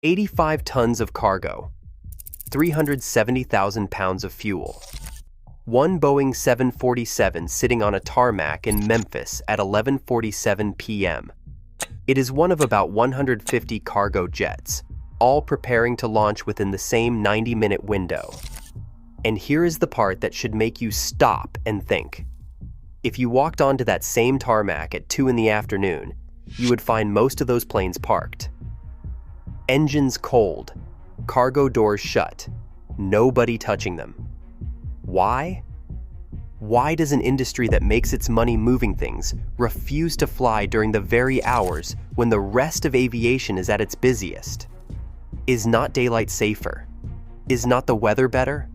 85 tons of cargo, 370,000 pounds of fuel. One Boeing 747 sitting on a tarmac in Memphis at 11:47 p.m. It is one of about 150 cargo jets, all preparing to launch within the same 90-minute window. And here is the part that should make you stop and think. If you walked onto that same tarmac at 2 in the afternoon, you would find most of those planes parked. Engines cold, cargo doors shut, nobody touching them. Why? Why does an industry that makes its money moving things refuse to fly during the very hours when the rest of aviation is at its busiest? Is not daylight safer? Is not the weather better?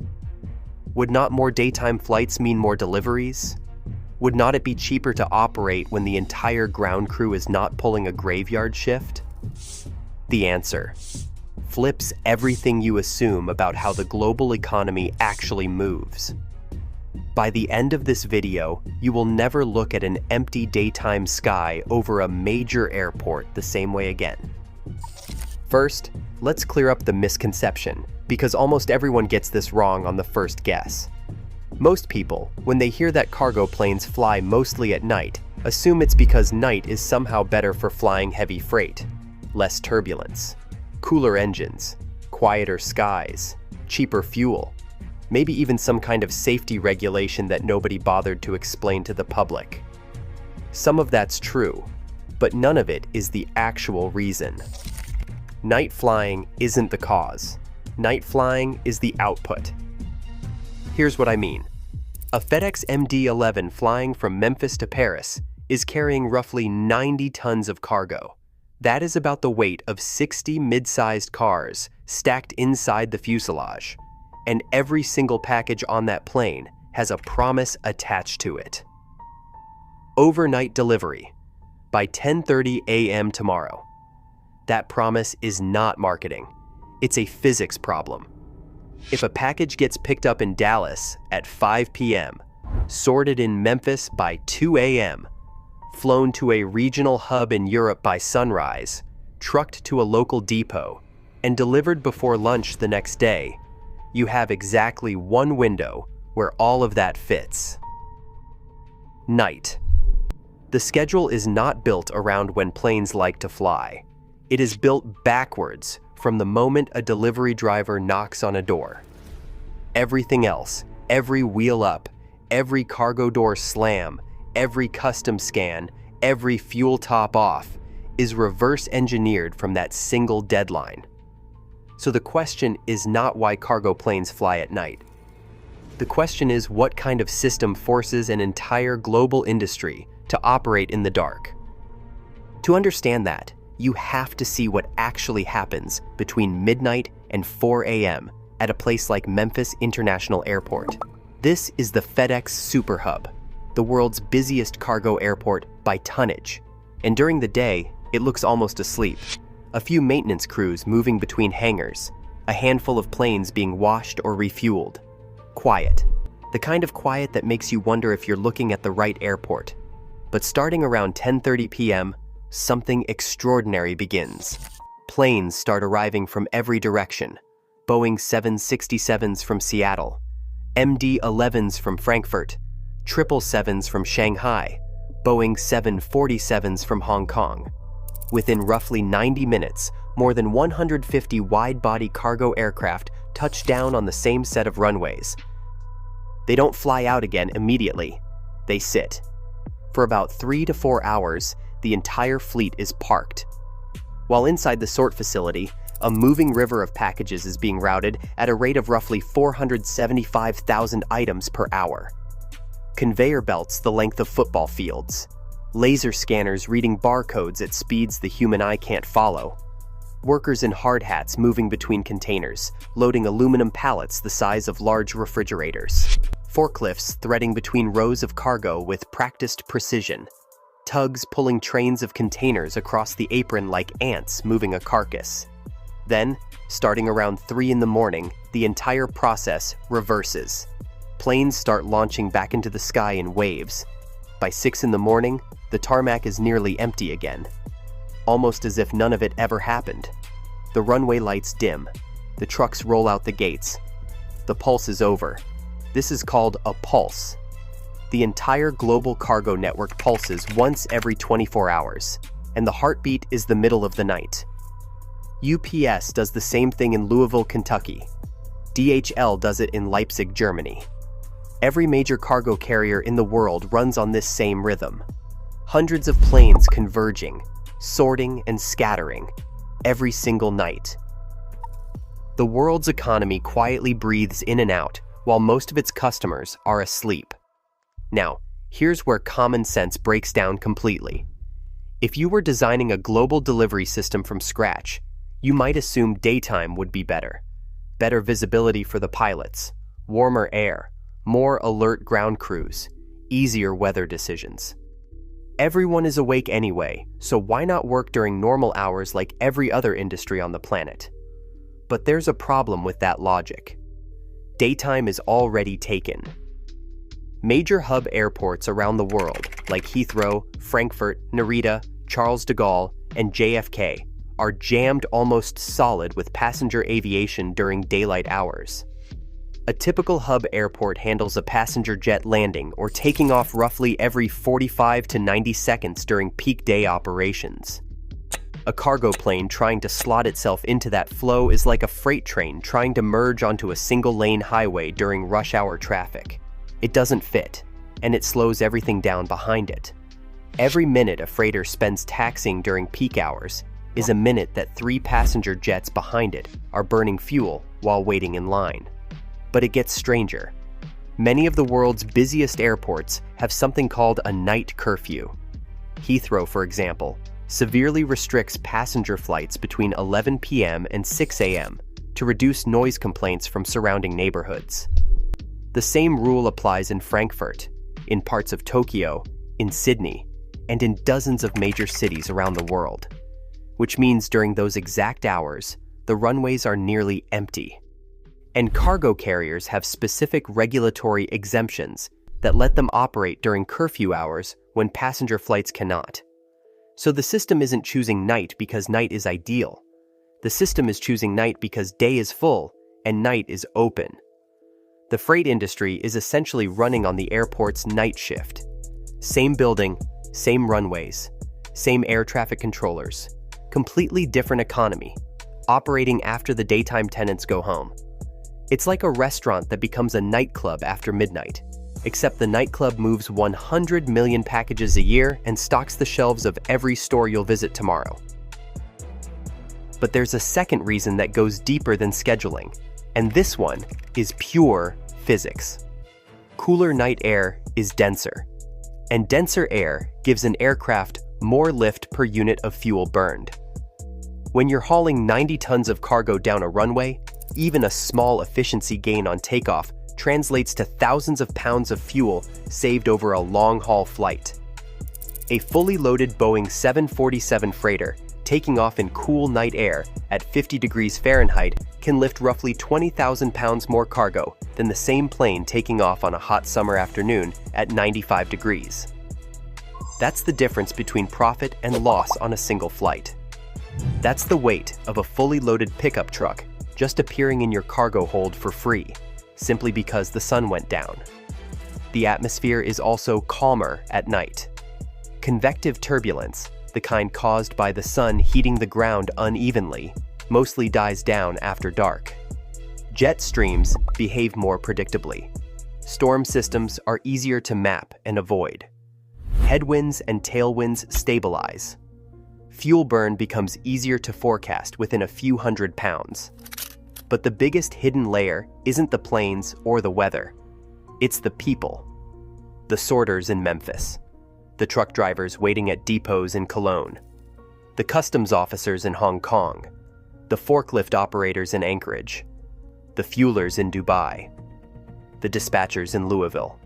Would not more daytime flights mean more deliveries? Would not it be cheaper to operate when the entire ground crew is not pulling a graveyard shift? The answer flips everything you assume about how the global economy actually moves. By the end of this video, you will never look at an empty daytime sky over a major airport the same way again. First, let's clear up the misconception, because almost everyone gets this wrong on the first guess. Most people, when they hear that cargo planes fly mostly at night, assume it's because night is somehow better for flying heavy freight. Less turbulence, cooler engines, quieter skies, cheaper fuel, maybe even some kind of safety regulation that nobody bothered to explain to the public. Some of that's true, but none of it is the actual reason. Night flying isn't the cause. Night flying is the output. Here's what I mean. A FedEx MD-11 flying from Memphis to Paris is carrying roughly 90 tons of cargo. That is about the weight of 60 mid-sized cars stacked inside the fuselage. And every single package on that plane has a promise attached to it. Overnight delivery by 10:30 a.m. tomorrow. That promise is not marketing. It's a physics problem. If a package gets picked up in Dallas at 5 p.m., sorted in Memphis by 2 a.m., flown to a regional hub in Europe by sunrise, trucked to a local depot, and delivered before lunch the next day, you have exactly one window where all of that fits. Night. The schedule is not built around when planes like to fly. It is built backwards from the moment a delivery driver knocks on a door. Everything else, every wheel up, every cargo door slam, every custom scan, every fuel top off, is reverse engineered from that single deadline. So the question is not why cargo planes fly at night. The question is what kind of system forces an entire global industry to operate in the dark. To understand that, you have to see what actually happens between midnight and 4 a.m. at a place like Memphis International Airport. This is the FedEx Super Hub, the world's busiest cargo airport by tonnage. And during the day, it looks almost asleep. A few maintenance crews moving between hangars, a handful of planes being washed or refueled. Quiet. The kind of quiet that makes you wonder if you're looking at the right airport. But starting around 10:30 p.m., something extraordinary begins. Planes start arriving from every direction. Boeing 767s from Seattle, MD-11s from Frankfurt, 777s from Shanghai, Boeing 747s from Hong Kong. Within roughly 90 minutes, more than 150 wide-body cargo aircraft touch down on the same set of runways. They don't fly out again immediately. They sit. For about 3 to 4 hours, the entire fleet is parked. While inside the sort facility, a moving river of packages is being routed at a rate of roughly 475,000 items per hour. Conveyor belts the length of football fields. Laser scanners reading barcodes at speeds the human eye can't follow. Workers in hard hats moving between containers, loading aluminum pallets the size of large refrigerators. Forklifts threading between rows of cargo with practiced precision. Tugs pulling trains of containers across the apron like ants moving a carcass. Then, starting around 3 in the morning, the entire process reverses. Planes start launching back into the sky in waves. By 6 in the morning, the tarmac is nearly empty again, almost as if none of it ever happened. The runway lights dim. The trucks roll out the gates. The pulse is over. This is called a pulse. The entire global cargo network pulses once every 24 hours, and the heartbeat is the middle of the night. UPS does the same thing in Louisville, Kentucky. DHL does it in Leipzig, Germany. Every major cargo carrier in the world runs on this same rhythm. Hundreds of planes converging, sorting and scattering, every single night. The world's economy quietly breathes in and out while most of its customers are asleep. Now, here's where common sense breaks down completely. If you were designing a global delivery system from scratch, you might assume daytime would be better. Better visibility for the pilots, warmer air, more alert ground crews, easier weather decisions. Everyone is awake anyway, so why not work during normal hours like every other industry on the planet? But there's a problem with that logic. Daytime is already taken. Major hub airports around the world, like Heathrow, Frankfurt, Narita, Charles de Gaulle, and JFK, are jammed almost solid with passenger aviation during daylight hours. A typical hub airport handles a passenger jet landing or taking off roughly every 45 to 90 seconds during peak day operations. A cargo plane trying to slot itself into that flow is like a freight train trying to merge onto a single-lane highway during rush hour traffic. It doesn't fit, and it slows everything down behind it. Every minute a freighter spends taxiing during peak hours is a minute that 3 passenger jets behind it are burning fuel while waiting in line. But it gets stranger. Many of the world's busiest airports have something called a night curfew. Heathrow, for example, severely restricts passenger flights between 11 p.m. and 6 a.m. to reduce noise complaints from surrounding neighborhoods. The same rule applies in Frankfurt, in parts of Tokyo, in Sydney, and in dozens of major cities around the world, which means during those exact hours, the runways are nearly empty. And cargo carriers have specific regulatory exemptions that let them operate during curfew hours when passenger flights cannot. So the system isn't choosing night because night is ideal. The system is choosing night because day is full and night is open. The freight industry is essentially running on the airport's night shift. Same building, same runways, same air traffic controllers, completely different economy, operating after the daytime tenants go home. It's like a restaurant that becomes a nightclub after midnight, except the nightclub moves 100 million packages a year and stocks the shelves of every store you'll visit tomorrow. But there's a second reason that goes deeper than scheduling, and this one is pure physics. Cooler night air is denser, and denser air gives an aircraft more lift per unit of fuel burned. When you're hauling 90 tons of cargo down a runway, even a small efficiency gain on takeoff translates to thousands of pounds of fuel saved over a long-haul flight. A fully loaded Boeing 747 freighter taking off in cool night air at 50 degrees Fahrenheit can lift roughly 20,000 pounds more cargo than the same plane taking off on a hot summer afternoon at 95 degrees. That's the difference between profit and loss on a single flight. That's the weight of a fully loaded pickup truck just appearing in your cargo hold for free, simply because the sun went down. The atmosphere is also calmer at night. Convective turbulence, the kind caused by the sun heating the ground unevenly, mostly dies down after dark. Jet streams behave more predictably. Storm systems are easier to map and avoid. Headwinds and tailwinds stabilize. Fuel burn becomes easier to forecast within a few hundred pounds. But the biggest hidden layer isn't the planes or the weather. It's the people. The sorters in Memphis. The truck drivers waiting at depots in Cologne. The customs officers in Hong Kong. The forklift operators in Anchorage. The fuelers in Dubai. The dispatchers in Louisville.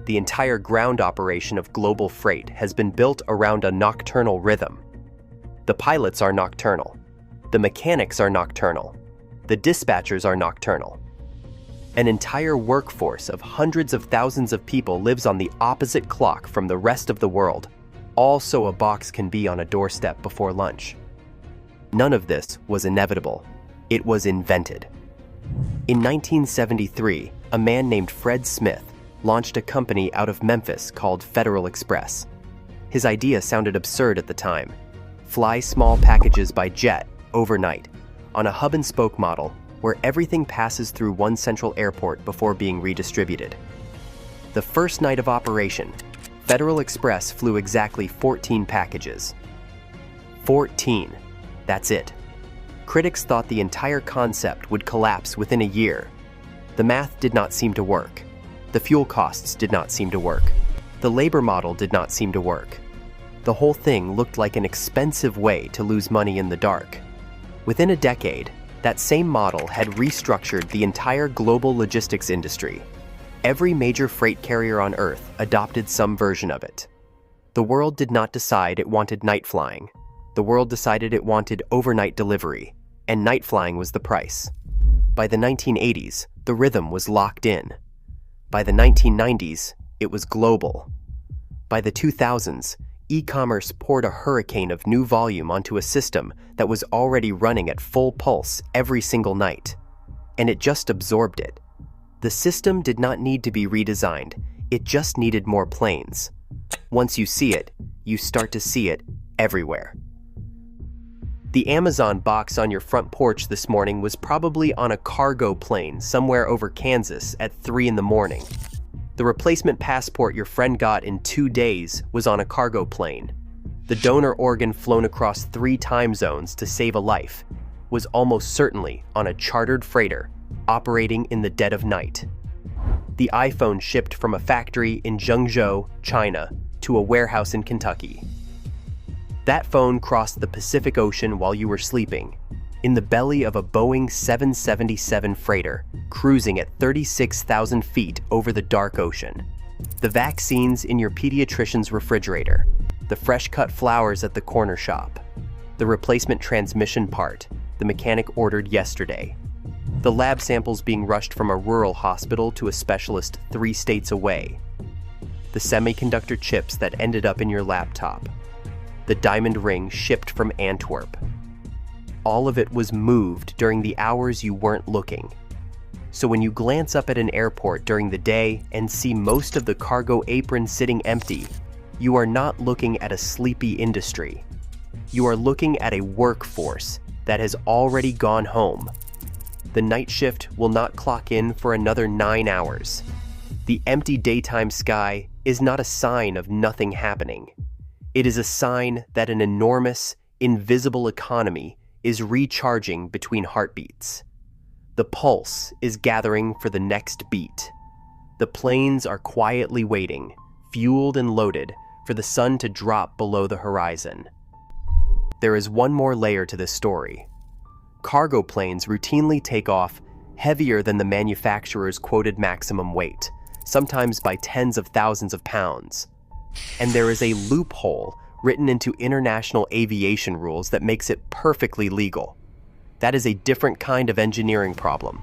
The entire ground operation of global freight has been built around a nocturnal rhythm. The pilots are nocturnal. The mechanics are nocturnal. The dispatchers are nocturnal. An entire workforce of hundreds of thousands of people lives on the opposite clock from the rest of the world, all so a box can be on a doorstep before lunch. None of this was inevitable. It was invented. In 1973, a man named Fred Smith launched a company out of Memphis called FedEx Express. His idea sounded absurd at the time. Fly small packages by jet overnight on a hub-and-spoke model where everything passes through one central airport before being redistributed. The first night of operation, FedEx Express flew exactly 14 packages. 14. That's it. Critics thought the entire concept would collapse within a year. The math did not seem to work. The fuel costs did not seem to work. The labor model did not seem to work. The whole thing looked like an expensive way to lose money in the dark. Within a decade, that same model had restructured the entire global logistics industry. Every major freight carrier on Earth adopted some version of it. The world did not decide it wanted night flying. The world decided it wanted overnight delivery, and night flying was the price. By the 1980s, the rhythm was locked in. By the 1990s, it was global. By the 2000s, e-commerce poured a hurricane of new volume onto a system that was already running at full pulse every single night, and it just absorbed it. The system did not need to be redesigned, it just needed more planes. Once you see it, you start to see it everywhere. The Amazon box on your front porch this morning was probably on a cargo plane somewhere over Kansas at 3 in the morning. The replacement passport your friend got in 2 days was on a cargo plane. The donor organ flown across 3 time zones to save a life was almost certainly on a chartered freighter operating in the dead of night. The iPhone shipped from a factory in Zhengzhou, China, to a warehouse in Kentucky. That phone crossed the Pacific Ocean while you were sleeping, in the belly of a Boeing 777 freighter, cruising at 36,000 feet over the dark ocean. The vaccines in your pediatrician's refrigerator, the fresh-cut flowers at the corner shop, the replacement transmission part the mechanic ordered yesterday, the lab samples being rushed from a rural hospital to a specialist 3 states away, the semiconductor chips that ended up in your laptop, the diamond ring shipped from Antwerp. All of it was moved during the hours you weren't looking. So when you glance up at an airport during the day and see most of the cargo apron sitting empty, you are not looking at a sleepy industry. You are looking at a workforce that has already gone home. The night shift will not clock in for another 9 hours. The empty daytime sky is not a sign of nothing happening. It is a sign that an enormous, invisible economy is recharging between heartbeats. The pulse is gathering for the next beat. The planes are quietly waiting, fueled and loaded, for the sun to drop below the horizon. There is one more layer to this story. Cargo planes routinely take off heavier than the manufacturer's quoted maximum weight, sometimes by tens of thousands of pounds. And there is a loophole written into international aviation rules that makes it perfectly legal. That is a different kind of engineering problem.